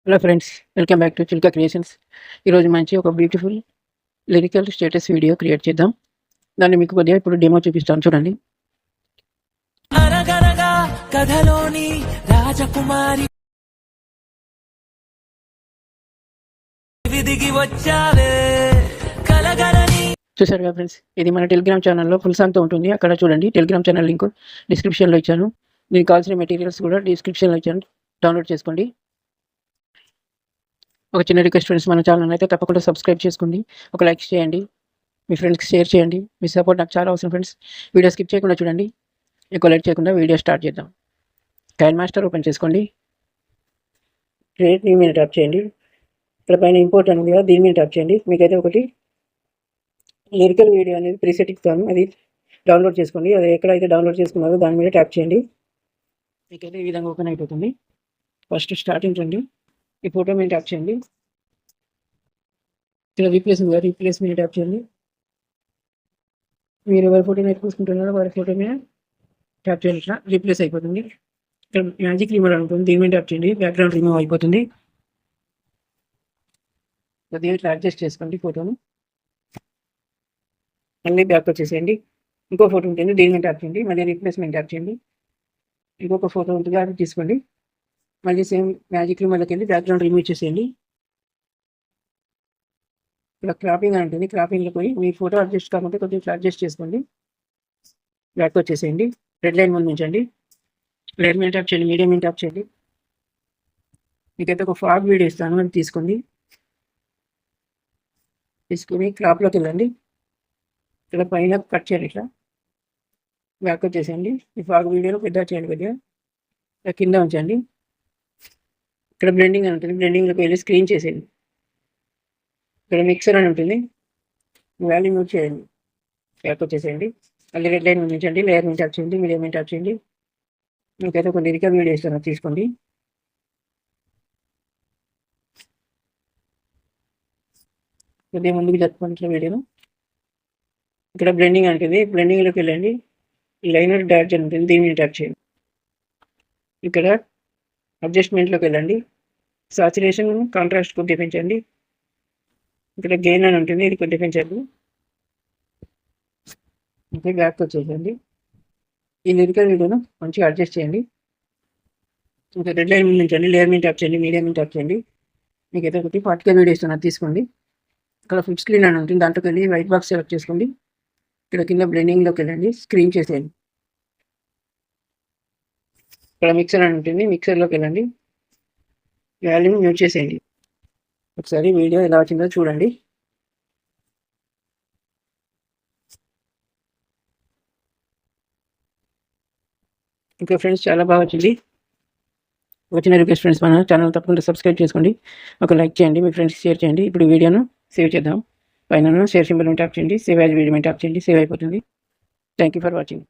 Hello friends, welcome back to Chilka creations. ఈరోజు మంచి ఒక beautiful lyrical status video create చేద్దాం. దాన్ని మీకు కొద్దిగా ఇప్పుడు డెమో చూపిస్తాను, చూడండి. అనగనగా కథలోని రాజకుమారి విదిగి వచ్చావే కలగలని. చూసారు కదా ఫ్రెండ్స్, ఇది మన టెలిగ్రామ్ ఛానల్లో ఫుల్ సాంగ్తో ఉంటుంది. అక్కడ చూడండి, టెలిగ్రామ్ ఛానల్ లింక్ డిస్క్రిప్షన్లో ఇచ్చాను. దీనికి కావాల్సిన మెటీరియల్స్ కూడా డిస్క్రిప్షన్లో ఇచ్చాను, డౌన్లోడ్ చేసుకోండి. ఒక చిన్న రిక్వెస్ట్ ఫ్రెండ్స్, మన ఛానల్ అయితే తప్పకుండా సబ్స్క్రైబ్ చేసుకోండి, ఒక లైక్ చేయండి, మీ ఫ్రెండ్స్కి షేర్ చేయండి. మీ సపోర్ట్ నాకు చాలా అవసరం ఫ్రెండ్స్. వీడియో స్కిప్ చేయకుండా చూడండి. ఎక్కువ లేట్ చేయకుండా వీడియో స్టార్ట్ చేద్దాం. కైన్ మాస్టర్ ఓపెన్ చేసుకోండి. క్రియేట్ న్యూ మీద ట్యాప్ చేయండి. ఇక్కడ పైన ఇంపోర్ట్ అనేది కదా, దీని మీద ట్యాప్ చేయండి. మీకైతే ఒకటి లిరికల్ వీడియో అనేది ప్రీసెట్ ఇస్తాను, అది డౌన్లోడ్ చేసుకోండి. అది ఎక్కడైతే డౌన్లోడ్ చేసుకున్నారో దాని మీద ట్యాప్ చేయండి. మీకైతే ఈ విధంగా ఓపెన్ అయిపోతుంది. ఫస్ట్ స్టార్టింగ్ రండి, ఈ ఫోటో మీద ట్యాప్ చేయండి. ఇక్కడ రీప్లేస్ ఉంది కదా, రీప్లేస్ మీద ట్యాప్ చేయండి. మీరు ఎవరి ఫోటో మీద చూసుకుంటున్నారో వారి ఫోటో మీద ట్యాప్ చేయండి. ఇట్లా రీప్లేస్ అయిపోతుంది. ఇక్కడ మ్యాజిక్ రిమూవర్ ఉంటుంది, దీని మీద ట్యాప్ చేయండి. బ్యాక్గ్రౌండ్ రిమూవ్ అయిపోతుంది. కొద్దిగా ఇట్లా అడ్జస్ట్ చేసుకోండి ఫోటోను. మళ్ళీ బ్యాక్ వచ్చేసేయండి. ఇంకో ఫోటో ఉంటుంది, దీని మీద ట్యాప్ చేయండి. మళ్ళీ రీప్లేస్మెంట్ ట్యాప్ చేయండి. ఇంకొక ఫోటో ఉంటుంది, అది తీసుకోండి. మళ్ళీ సేమ్ మ్యాజిక్ రిమూవర్కి వెళ్ళి బ్యాక్గ్రౌండ్ రిమూవ్ చేసేయండి. ఇలా క్రాపింగ్ అని ఉంటుంది, క్రాపింగ్లో పోయి మీ ఫోటో అడ్జస్ట్ కాకుండా కొద్దిగా ఇట్లా అడ్జస్ట్ చేసుకోండి. బ్యాక్ వచ్చేసేయండి. రెడ్ లైన్ ముందు ఉంచండి. లేయర్ మీద ట్యాప్ చేయండి, మీడియం మీద ట్యాప్ చేయండి. మీకైతే ఒక ఫాగ్ వీడియో ఇస్తాను, అది తీసుకోండి. తీసుకుని క్రాప్లోకి వెళ్ళండి. ఇక్కడ పైన కట్ చేయండి. ఇట్లా బ్యాక్ వచ్చేసేయండి. ఈ ఫాగ్ వీడియోలో పెద్ద చేయండి, కొద్దిగా ఇలా కింద ఉంచండి. ఇక్కడ బ్లెండింగ్ అని ఉంటుంది, బ్లెండింగ్లోకి వెళ్ళి స్క్రీన్ చేసేయండి. ఇక్కడ మిక్సర్ అని ఉంటుంది, వాల్యూ మ్యూట్ చేయండి. బ్యాక్ వచ్చేసేయండి. మళ్ళీ రెడ్ లైన్ ఉంచండి. లేయర్ మీద ట్యాప్ చేయండి, మీడియం మీద ట్యాప్ చేయండి. మీకైతే ఒక లిరికల్ వీడియో ఇస్తాను, తీసుకోండి. కొద్దిగా ముందుకు జరుపుకుంటున్న వీడియోను. ఇక్కడ బ్లెండింగ్ ఉంటుంది, బ్లెండింగ్లోకి వెళ్ళండి. లైనర్ డాడ్జ్ అని ఉంటుంది, దీని మీద ట్యాప్ చేయండి. ఇక్కడ అడ్జస్ట్మెంట్లోకి వెళ్ళండి. సాచురేషన్ కాంట్రాస్ట్ కొద్దిగా పెంచండి. ఇక్కడ గెయిన్ అని ఉంటుంది, ఇది కొద్దిగా పెంచండి. ఇంకా బ్యాక్ వచ్చేసండి. ఈ లిరికల్ వీడియోను మంచిగా అడ్జస్ట్ చేయండి. ఇంకా రెడ్ లైన్ మీద ఉంచండి, లేయర్ మీద ట్యాప్ చేయండి, మీడియం మీద ట్యాప్ చేయండి. మీకు అయితే ఒకటి పార్టికల్ వీడియో ఇస్తున్నది, తీసుకోండి. ఇక్కడ ఫుల్ స్క్రీన్ అని ఉంటుంది, దాంట్లోకి వెళ్ళి వైట్ బాక్స్ సెలెక్ట్ చేసుకోండి. ఇక్కడ కింద బ్లెండింగ్లోకి వెళ్ళండి, స్క్రీన్ చేసేయండి. ఇక్కడ మిక్సర్ అని ఉంటుంది, మిక్సర్లోకి వెళ్ళంండి. వాల్యూమ్ మ్యూట్ చేసేయండి. ఒకసారి వీడియో ఎలా వచ్చిందో చూడండి. ఇంకా ఫ్రెండ్స్, చాలా బాగా వచ్చింది. వచ్చిన రిక్వెస్ట్ ఫ్రెండ్స్, మన ఛానల్ తప్పకుండా సబ్స్క్రైబ్ చేసుకోండి, ఒక లైక్ చేయండి, మీ ఫ్రెండ్స్కి షేర్ చేయండి. ఇప్పుడు వీడియోను సేవ్ చేద్దాం. పైన షేర్ సింబల్ ట్యాప్ చేయండి, సేవ్ యాజ్ వీడియో ట్యాప్ చేయండి, సేవ్ అయిపోతుంది. Thank you for watching.